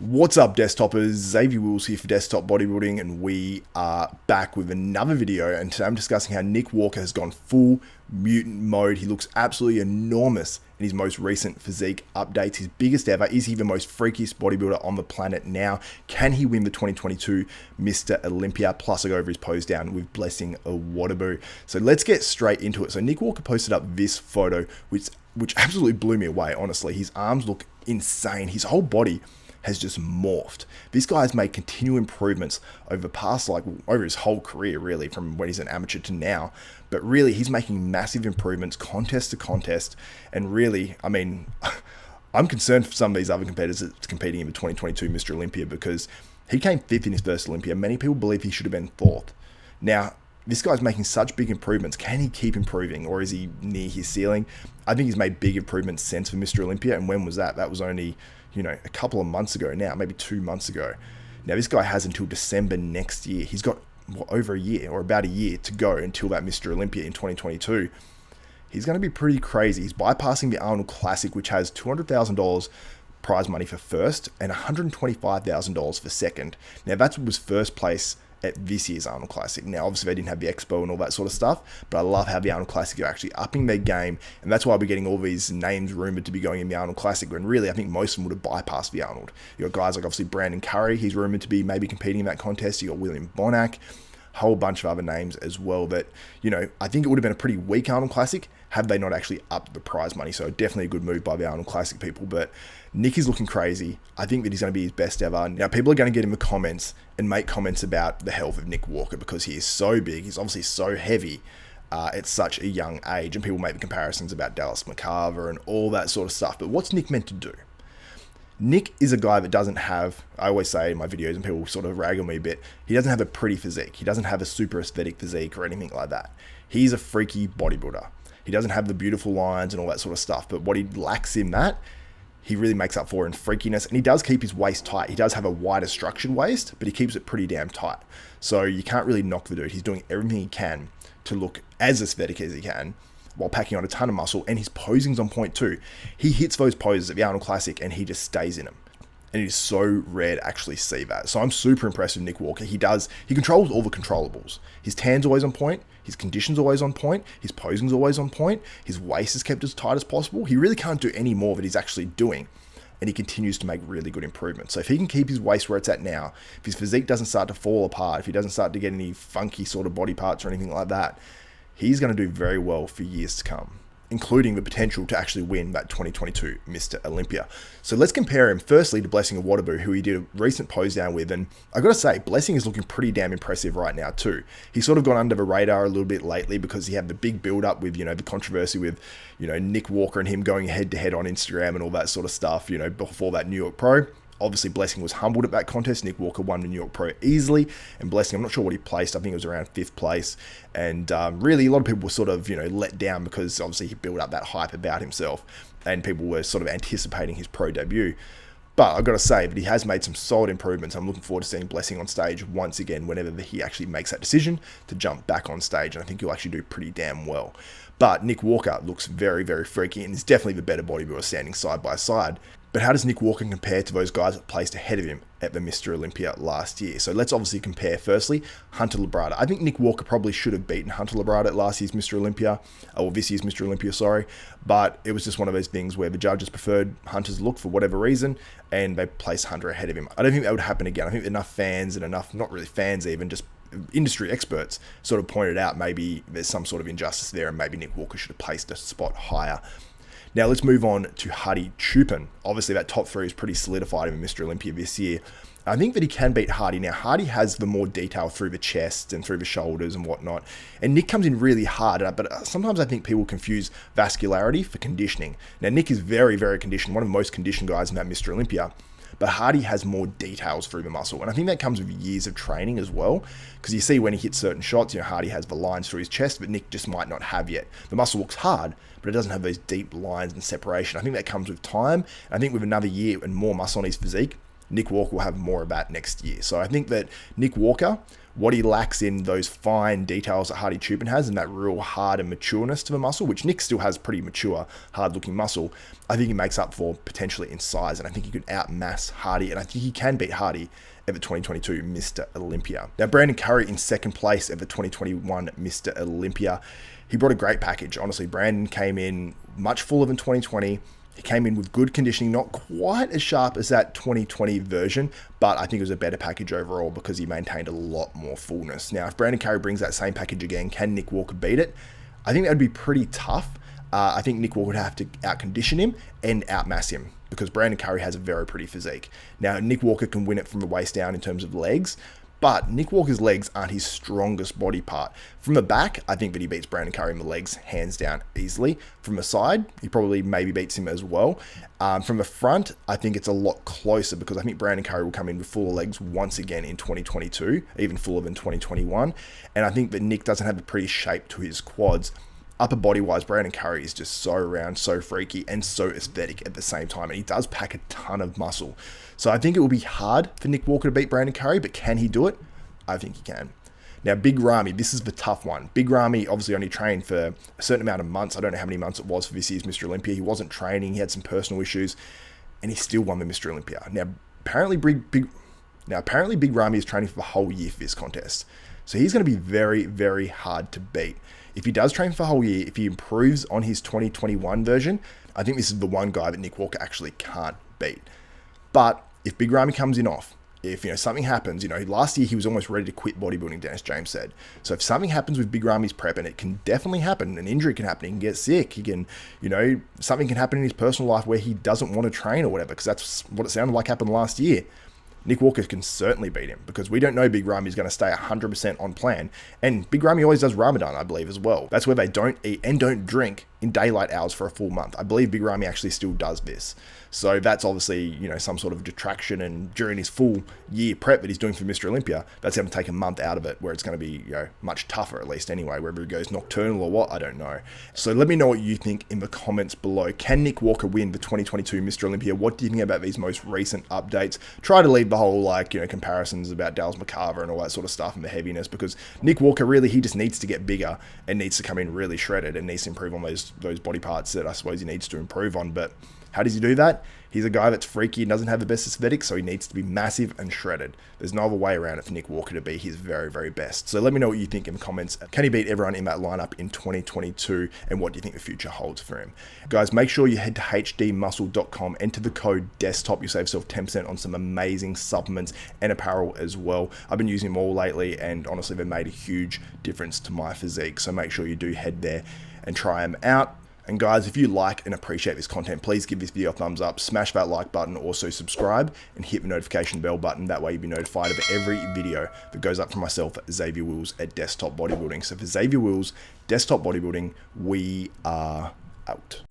What's up, desktopers? Xavier Wills here for Desktop Bodybuilding, and we are back with another video. And today I'm discussing how Nick Walker has gone full mutant mode. He looks absolutely enormous in his most recent physique updates, his biggest ever. Is he the most freakiest bodybuilder on the planet now? Can he win the 2022 Mr Olympia? Plus, I go over his Posedown with Blessing Awodibu. So let's get straight into it. So Nick Walker posted up this photo, which absolutely blew me away. Honestly, his arms look insane. His whole body has just morphed. This guy has made continual improvements over over his whole career, really, from when he's an amateur to now. But really, he's making massive improvements contest to contest. And really, I mean, I'm concerned for some of these other competitors that's competing in the 2022 Mr Olympia, because he came fifth in his first Olympia. Many people believe he should have been fourth. Now, this guy's making such big improvements. Can he keep improving, or is he near his ceiling? I think he's made big improvements since for Mr Olympia. And when was that? That was only, a couple of months ago now, maybe 2 months ago. Now, this guy has until December next year. He's got over a year, or about a year, to go until that Mr Olympia in 2022. He's going to be pretty crazy. He's bypassing the Arnold Classic, which has $200,000 prize money for first and $125,000 for second. Now, that was first place at this year's Arnold Classic. Now, obviously, they didn't have the Expo and all that sort of stuff, but I love how the Arnold Classic are actually upping their game, and that's why we're getting all these names rumored to be going in the Arnold Classic, when really, I think most of them would have bypassed the Arnold. You got guys like, obviously, Brandon Curry. He's rumored to be maybe competing in that contest. You got William Bonac, a whole bunch of other names as well that, I think it would have been a pretty weak Arnold Classic had they not actually upped the prize money. So definitely a good move by the Arnold Classic people. But Nick is looking crazy. I think that he's going to be his best ever. Now, people are going to get in the comments and make comments about the health of Nick Walker, because he is so big. He's obviously so heavy at such a young age. And people make the comparisons about Dallas McCarver and all that sort of stuff. But what's Nick meant to do? Nick is a guy that doesn't have, I always say in my videos, and people sort of rag on me a bit, he doesn't have a pretty physique. He doesn't have a super aesthetic physique or anything like that. He's a freaky bodybuilder. He doesn't have the beautiful lines and all that sort of stuff. But what he lacks in that, he really makes up for in freakiness. And he does keep his waist tight. He does have a wider structured waist, but he keeps it pretty damn tight. So you can't really knock the dude. He's doing everything he can to look as aesthetic as he can, while packing on a ton of muscle, and his posing's on point too. He hits those poses at the Arnold Classic and he just stays in them. And it is so rare to actually see that. So I'm super impressed with Nick Walker. He controls all the controllables. His tan's always on point, his condition's always on point, his posing's always on point, his waist is kept as tight as possible. He really can't do any more that he's actually doing. And he continues to make really good improvements. So if he can keep his waist where it's at now, if his physique doesn't start to fall apart, if he doesn't start to get any funky sort of body parts or anything like that, he's going to do very well for years to come, including the potential to actually win that 2022 Mr Olympia. So let's compare him firstly to Blessing Awodibu, who he did a recent Posedown with. And I got to say, Blessing is looking pretty damn impressive right now too. He's sort of gone under the radar a little bit lately because he had the big build up with, the controversy with, Nick Walker and him going head to head on Instagram and all that sort of stuff, before that New York Pro. Obviously, Blessing was humbled at that contest. Nick Walker won the New York Pro easily. And Blessing, I'm not sure what he placed. I think it was around 5th place. And really, a lot of people were sort of, let down because obviously he built up that hype about himself. And people were sort of anticipating his pro debut. But I've got to say that he has made some solid improvements. I'm looking forward to seeing Blessing on stage once again whenever he actually makes that decision to jump back on stage. And I think he'll actually do pretty damn well. But Nick Walker looks very, very freaky and is definitely the better bodybuilder standing side by side. But how does Nick Walker compare to those guys that placed ahead of him at the Mr Olympia last year? So let's obviously compare firstly Hunter Labrada. I think Nick Walker probably should have beaten Hunter Labrada at last year's Mr Olympia, or this year's Mr Olympia, sorry. But it was just one of those things where the judges preferred Hunter's look for whatever reason, and they placed Hunter ahead of him. I don't think that would happen again. I think enough fans and enough, not really fans even, just industry experts sort of pointed out maybe there's some sort of injustice there, and maybe Nick Walker should have placed a spot higher. Now let's move on to Hadi Choopan. Obviously that top 3 is pretty solidified in Mr Olympia this year. I think that he can beat Hadi. Now Hadi has the more detail through the chest and through the shoulders and whatnot. And Nick comes in really hard, but sometimes I think people confuse vascularity for conditioning. Now Nick is very, very conditioned, one of the most conditioned guys in that Mr Olympia. But Hadi has more details through the muscle. And I think that comes with years of training as well. Because you see when he hits certain shots, Hadi has the lines through his chest, but Nick just might not have yet. The muscle looks hard, but it doesn't have those deep lines and separation. I think that comes with time. I think with another year and more muscle on his physique, Nick Walker will have more of that next year. So I think that Nick Walker What he lacks in those fine details that Hardy Chupin has, and that real hard and matureness to the muscle, which Nick still has pretty mature, hard-looking muscle, I think he makes up for potentially in size, and I think he could outmass Hardy, and I think he can beat Hardy at the 2022 Mr. Olympia. Now, Brandon Curry in second place at the 2021 Mr. Olympia. He brought a great package. Honestly, Brandon came in much fuller than 2020. He came in with good conditioning, not quite as sharp as that 2020 version, but I think it was a better package overall because he maintained a lot more fullness. Now, if Brandon Curry brings that same package again, can Nick Walker beat it? I think that would be pretty tough. I think Nick Walker would have to out-condition him and outmass him because Brandon Curry has a very pretty physique. Now, Nick Walker can win it from the waist down in terms of legs, but Nick Walker's legs aren't his strongest body part. From the back, I think that he beats Brandon Curry in the legs hands down easily. From the side, he probably maybe beats him as well. From the front, I think it's a lot closer because I think Brandon Curry will come in with fuller legs once again in 2022, even fuller than 2021. And I think that Nick doesn't have a pretty shape to his quads. Upper body wise, Brandon Curry is just so round, so freaky, and so aesthetic at the same time. And he does pack a ton of muscle. So I think it will be hard for Nick Walker to beat Brandon Curry, but can he do it? I think he can. Now, Big Ramy, this is the tough one. Big Ramy obviously only trained for a certain amount of months. I don't know how many months it was for this year's Mr. Olympia. He wasn't training. He had some personal issues, and he still won the Mr. Olympia. Now, apparently Big Ramy is training for the whole year for this contest. So he's going to be very, very hard to beat. If he does train for the whole year, if he improves on his 2021 version, I think this is the one guy that Nick Walker actually can't beat. But if Big Ramy comes in off, if something happens, last year he was almost ready to quit bodybuilding, Dennis James said. So if something happens with Big Ramy's prep, and it can definitely happen, an injury can happen, he can get sick, he can, something can happen in his personal life where he doesn't want to train or whatever, because that's what it sounded like happened last year. Nick Walker can certainly beat him because we don't know Big Ramy is going to stay 100% on plan. And Big Ramy always does Ramadan, I believe, as well. That's where they don't eat and don't drink in daylight hours for a full month. I believe Big Ramy actually still does this. So that's obviously, some sort of detraction. And during his full year prep that he's doing for Mr. Olympia, that's going to take a month out of it, where it's going to be, much tougher at least anyway, whether he goes nocturnal or what, I don't know. So let me know what you think in the comments below. Can Nick Walker win the 2022 Mr. Olympia? What do you think about these most recent updates? Try to leave the whole, comparisons about Dallas McCarver and all that sort of stuff and the heaviness, because Nick Walker really, he just needs to get bigger and needs to come in really shredded and needs to improve on those body parts that I suppose he needs to improve on. But how does he do that? He's a guy that's freaky and doesn't have the best aesthetics, so he needs to be massive and shredded. There's no other way around it for Nick Walker to be his very, very best. So let me know what you think in the comments. Can he beat everyone in that lineup in 2022? And what do you think the future holds for him? Guys, make sure you head to hdmuscle.com, enter the code DESKTOP. You'll save yourself 10% on some amazing supplements and apparel as well. I've been using them all lately, and honestly, they've made a huge difference to my physique. So make sure you do head there and try them out. And guys, if you like and appreciate this content, please give this video a thumbs up, smash that like button, also subscribe and hit the notification bell button. That way you'll be notified of every video that goes up from myself, Xavier Wills at Desktop Bodybuilding. So for Xavier Wills, Desktop Bodybuilding, we are out.